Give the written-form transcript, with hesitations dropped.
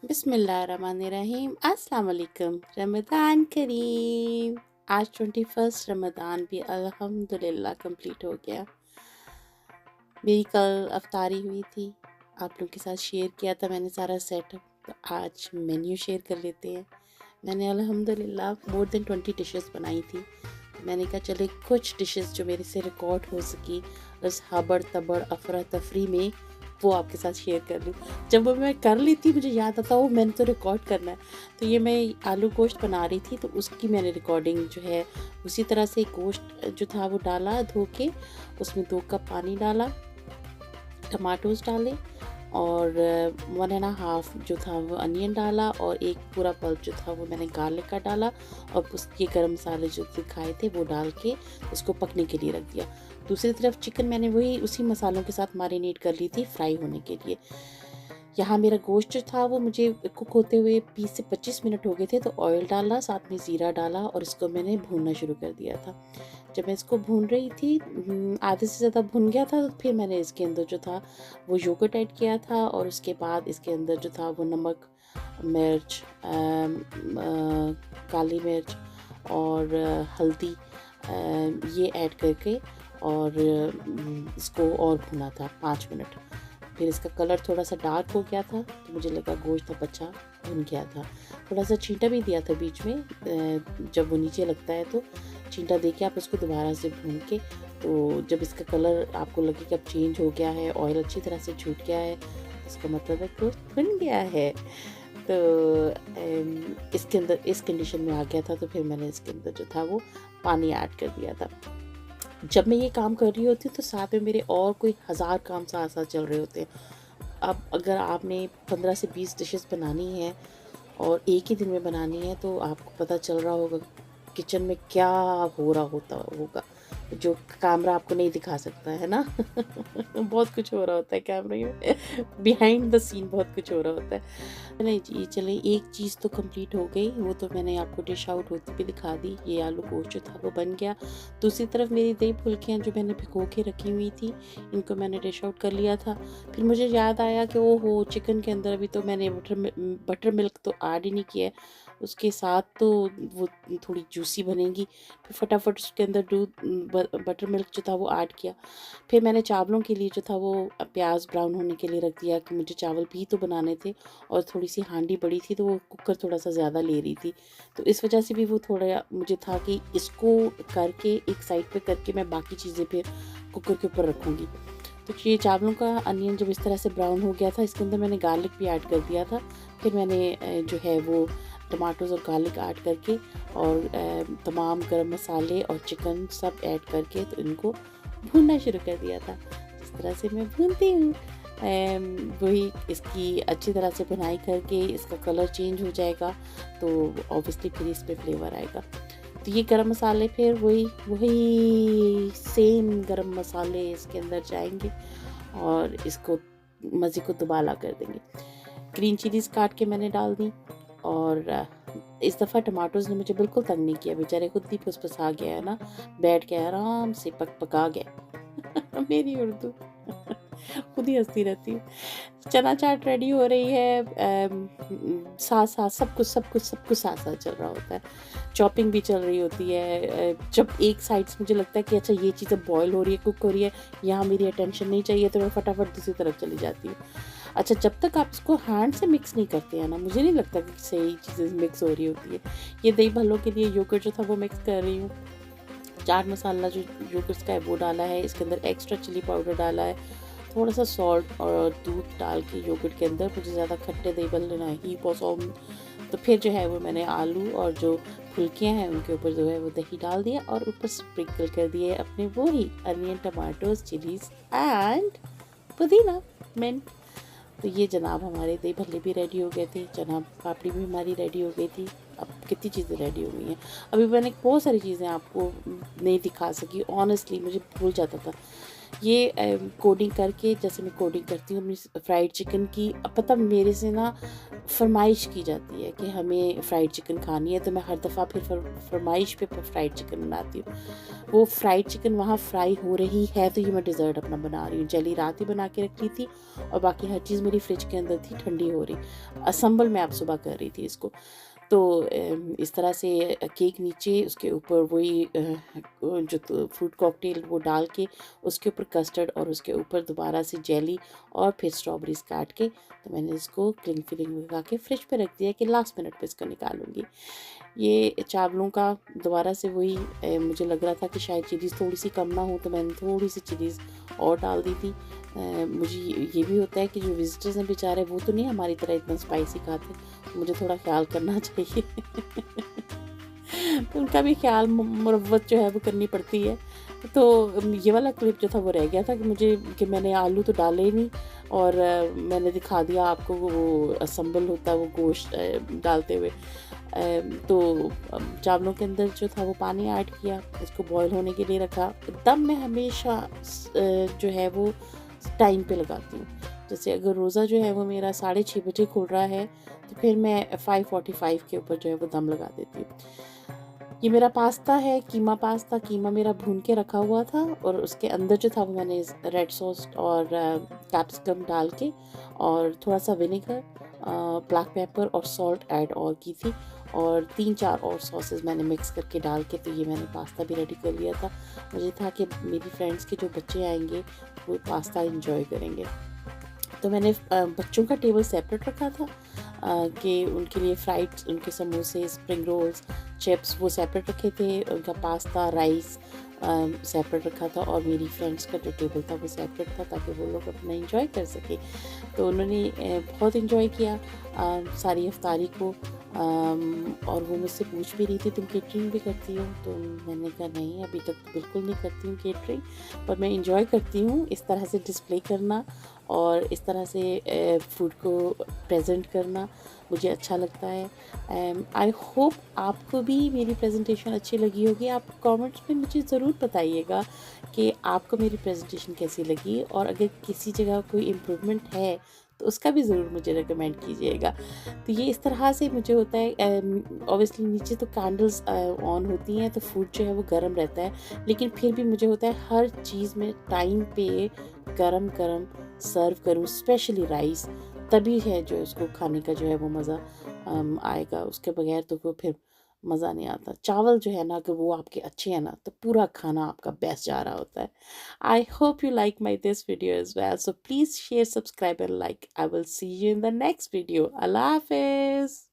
बिस्मिल्लाहिर्रहमानिर्रहीम। अस्सलाम वालेकुम। रमज़ान करीम। आज 21 रमज़ान भी अल्हम्दुलिल्लाह कंप्लीट हो गया। मेरी कल अफ्तारी हुई थी, आप लोगों के साथ शेयर किया था मैंने सारा सेटअप। तो आज मेन्यू शेयर कर लेते हैं। मैंने अल्हम्दुलिल्लाह मोर देन 20 डिशेस बनाई थी। मैंने कहा चले कुछ डिशेस जो मेरे से रिकॉर्ड हो सकी उस हबड़ तबड़ अफरा तफरी में वो आपके साथ शेयर कर लूँ। जब वो मैं कर ली थी मुझे याद आता वो मैंने तो रिकॉर्ड करना है। तो ये मैं आलू गोश्त बना रही थी तो उसकी मैंने रिकॉर्डिंग जो है उसी तरह से गोश्त जो था वो डाला धो के, उसमें 2 कप पानी डाला, टमाटोज़ डाले और 1 एंड हाफ जो था वो अनियन डाला और एक पूरा पल्प जो था वो मैंने गार्लिक का डाला और उसके गरम मसाले जो दिखाए थे वो डाल के उसको पकने के लिए रख दिया। दूसरी तरफ चिकन मैंने वही उसी मसालों के साथ मैरिनेट कर ली थी फ्राई होने के लिए। यहाँ मेरा गोश्त जो था वो मुझे कुक होते हुए 20 से 25 मिनट हो गए थे, तो ऑयल डाला, साथ में ज़ीरा डाला और इसको मैंने भूनना शुरू कर दिया था। जब मैं इसको भून रही थी आधे से ज़्यादा भुन गया था, तो फिर मैंने इसके अंदर जो था वो योगर्ट ऐड किया था और उसके बाद इसके अंदर जो था वो नमक, मिर्च, काली मिर्च और हल्दी ये ऐड करके और इसको और भुना था 5 मिनट। फिर इसका कलर थोड़ा-सा डार्क हो गया था, तो मुझे लगा गोश्त अब अच्छा भुन गया था। थोड़ा-सा छींटा भी दिया था बीच में, जब वो नीचे लगता है तो छींटा दे के आप उसको दोबारा से भून के, तो जब इसका कलर आपको लगे कि अब चेंज हो गया है, ऑयल अच्छी तरह से छूट गया है, इसका मतलब है गोश्त भुन गया है। तो इसके अंदर इस कंडीशन में आ गया था, तो फिर मैंने इसके अंदर जो था वो पानी ऐड कर दिया था। जब मैं ये काम कर रही होती हूँ तो साथ में मेरे और कोई हज़ार काम साथ-साथ चल रहे होते हैं। अब अगर आपने 15 से 20 डिशेस बनानी है और एक ही दिन में बनानी है तो आपको पता चल रहा होगा किचन में क्या हो रहा होता होगा, जो कैमरा आपको नहीं दिखा सकता है ना। बहुत कुछ हो रहा होता है कैमरे में, बिहाइंड द सीन बहुत कुछ हो रहा होता है। नहीं जी, चले एक चीज़ तो कंप्लीट हो गई, वो तो मैंने आपको डिश आउट होती भी दिखा दी। ये आलू गोश्त जो था वो बन गया। दूसरी तरफ मेरी दही फुल्कियाँ जो मैंने भिगो के रखी हुई थी, इनको मैंने डिश आउट कर लिया था। फिर मुझे याद आया कि ओहो! चिकन के अंदर अभी तो मैंने बटर मिल्क तो ऐड ही नहीं किया है, उसके साथ तो वो थोड़ी जूसी बनेगी। फिर फटाफट उसके अंदर दूध बटर मिल्क जो था वो ऐड किया। फिर मैंने चावलों के लिए जो था वो प्याज ब्राउन होने के लिए रख दिया कि मुझे चावल भी तो बनाने थे और थोड़ी सी हांडी बड़ी थी तो वो कुकर थोड़ा सा ज़्यादा ले रही थी, तो इस वजह से भी वो थोड़ा मुझे था कि इसको करके एक साइड पे करके मैं बाकी चीज़ें फिर कुकर के ऊपर रखूँगी। तो ये चावलों का अनियन जब इस तरह से ब्राउन हो गया था, इसके अंदर मैंने गार्लिक भी ऐड कर दिया था। फिर मैंने जो है वो टमाटोज़ और गार्लिक ऐड करके और तमाम गरम मसाले और चिकन सब ऐड करके तो इनको भूनना शुरू कर दिया था। जिस तरह से मैं भूनती हूँ वही इसकी अच्छी तरह से भुनाई करके इसका कलर चेंज हो जाएगा, तो ऑब्वियसली फिर इसमें फ्लेवर आएगा। तो ये गरम मसाले फिर वही वही सेम गरम मसाले इसके अंदर जाएँगे और इसको मज़े को दुबाला कर देंगे। ग्रीन चिलीज़ काट के मैंने डाल दी और इस दफ़ा टमाटोज़ ने मुझे बिल्कुल तंग नहीं किया, बेचारे खुद ही फुसफुसा गया है ना, बैठ के आराम से पका गए। मेरी उर्दू खुद ही हँसती रहती हूँ। चना चाट रेडी हो रही है, साथ-साथ सब कुछ साथ-साथ चल रहा होता है। चॉपिंग भी चल रही होती है। जब एक साइड से मुझे लगता है कि अच्छा ये चीज़ अब बॉयल हो रही है, कुक हो रही है, यहाँ मेरी अटेंशन नहीं चाहिए, तो मैं फटाफट दूसरी तरफ चली जाती हूँ। अच्छा, जब तक आप इसको हैंड से मिक्स नहीं करते हैं ना, मुझे नहीं लगता कि सही चीज़ें मिक्स हो रही होती है। ये दही भल्लों के लिए योगर्ट जो था वो मिक्स कर रही हूँ। चाट मसाला जो योगर्ट्स का है वो डाला है, इसके अंदर एक्स्ट्रा चिली पाउडर डाला है, थोड़ा-सा सॉल्ट और दूध डाल के योगर्ट के अंदर, मुझे ज़्यादा खट्टे दही भल्ले नहीं पसंद। तो फिर जो है वो मैंने आलू और जो फुल्कियाँ हैं उनके ऊपर जो है वो दही डाल दिया और ऊपर स्प्रिंकल कर दिए अपने वही अनियन, टमाटोज़, चिलीज़ एंड पुदीना, मिंट। तो ये जनाब हमारे दही भल्ले भी रेडी हो गए थे, जनाब पापड़ी भी हमारी रेडी हो गई थी। अब कितनी चीज़ें रेडी हो गई हैं। अभी मैंने बहुत सारी चीज़ें आपको नहीं दिखा सकी, ऑनेस्टली मुझे भूल जाता था। ये कोडिंग करके, जैसे मैं कोडिंग करती हूँ अपनी फ्राइड चिकन की, अब पता मेरे से ना फरमाइश की जाती है कि हमें फ्राइड चिकन खानी है, तो मैं हर दफ़ा फिर फरमाइश पे फ्राइड चिकन बनाती हूँ। वो फ्राइड चिकन वहाँ फ्राई हो रही है, तो ये मैं डिज़र्ट अपना बना रही हूँ। जेली रात ही बना के रख ली थी और बाकी हर चीज़ मेरी फ्रिज के अंदर थी, ठंडी हो रही। असम्बल मैं अब सुबह कर रही थी इसको। तो इस तरह से केक नीचे, उसके ऊपर वही जो फ्रूट कॉकटेल वो डाल के, उसके ऊपर कस्टर्ड और उसके ऊपर दोबारा से जेली और फिर स्ट्रॉबेरीज काट के, तो मैंने इसको क्लिंग फिलिंग लगा के फ्रिज पे रख दिया कि लास्ट मिनट पे इसको निकालूंगी। ये चावलों का दोबारा से वही मुझे लग रहा था कि शायद चिलीज़ थोड़ी सी कम ना हो, तो मैंने थोड़ी सी चिलीज़ और डाल दी थी। मुझे ये भी होता है कि जो विजिटर्स हैं बेचारे, वो तो नहीं हमारी तरह इतना स्पाइसी खाते, तो मुझे थोड़ा ख्याल करना चाहिए। तो उनका भी ख्याल मुरव्वत जो है वो करनी पड़ती है। तो ये वाला क्लिप जो था वो रह गया था कि मैंने आलू तो डाले ही नहीं, और मैंने दिखा दिया आपको वो असम्बल होता है वो गोश्त डालते हुए। तो चावलों के अंदर जो था वो पानी ऐड किया, इसको बॉईल होने के लिए रखा। दम मैं हमेशा जो है वो टाइम पे लगाती हूँ। जैसे अगर रोज़ा जो है वो मेरा 6:30 बजे खुल रहा है, तो फिर मैं 5:45 के ऊपर जो है वो दम लगा देती हूँ। ये मेरा पास्ता है, कीमा पास्ता। कीमा मेरा भून के रखा हुआ था और उसके अंदर जो था वो मैंने रेड सॉस और कैप्सिकम डाल के और थोड़ा सा विनेगर, ब्लैक पेपर और सॉल्ट ऐड और की थी, और 3-4 और सॉसेस मैंने मिक्स करके डाल के, तो ये मैंने पास्ता भी रेडी कर लिया था। मुझे था कि मेरी फ्रेंड्स के जो बच्चे आएंगे वो पास्ता इंजॉय करेंगे, तो मैंने बच्चों का टेबल सेपरेट रखा था कि उनके लिए फ्राइड, उनके समोसे, स्प्रिंग रोल्स, चिप्स वो सेपरेट रखे थे, उनका पास्ता, राइस सेपरेट रखा था, और मेरी फ्रेंड्स का जो टेबल था वो सेपरेट था, ताकि वो लोग अपना इंजॉय कर सके। तो उन्होंने बहुत इंजॉय किया सारी इफ्तारी को। और वो मुझसे पूछ भी रही थी तुम केटरिंग भी करती हो, तो मैंने कहा नहीं, अभी तक तो बिल्कुल नहीं करती हूँ केटरिंग, पर मैं इंजॉय करती हूँ इस तरह से डिस्प्ले करना और इस तरह से फूड को प्रेजेंट करना, मुझे अच्छा लगता है। आई होप आपको भी मेरी प्रेजेंटेशन अच्छी लगी होगी। आप कमेंट्स में मुझे ज़रूर बताइएगा कि आपको मेरी प्रेजेंटेशन कैसी लगी, और अगर किसी जगह कोई इम्प्रूवमेंट है तो उसका भी ज़रूर मुझे रिकमेंड कीजिएगा। तो ये इस तरह से मुझे होता है। ऑब्वियसली नीचे तो कैंडल्स ऑन होती हैं, तो फूड जो है वो गर्म रहता है, लेकिन फिर भी मुझे होता है हर चीज़ में टाइम पे गरम गरम सर्व करूँ, स्पेशली राइस, तभी है जो उसको खाने का जो है वो मज़ा आएगा। उसके बगैर तो वो फिर मज़ा नहीं आता। चावल जो है ना, अगर वो आपके अच्छे हैं ना, तो पूरा खाना आपका बेस्ट जा रहा होता है। I hope you like my this video as well. So please share, subscribe and like. I will see you in the next video. Allah Hafiz.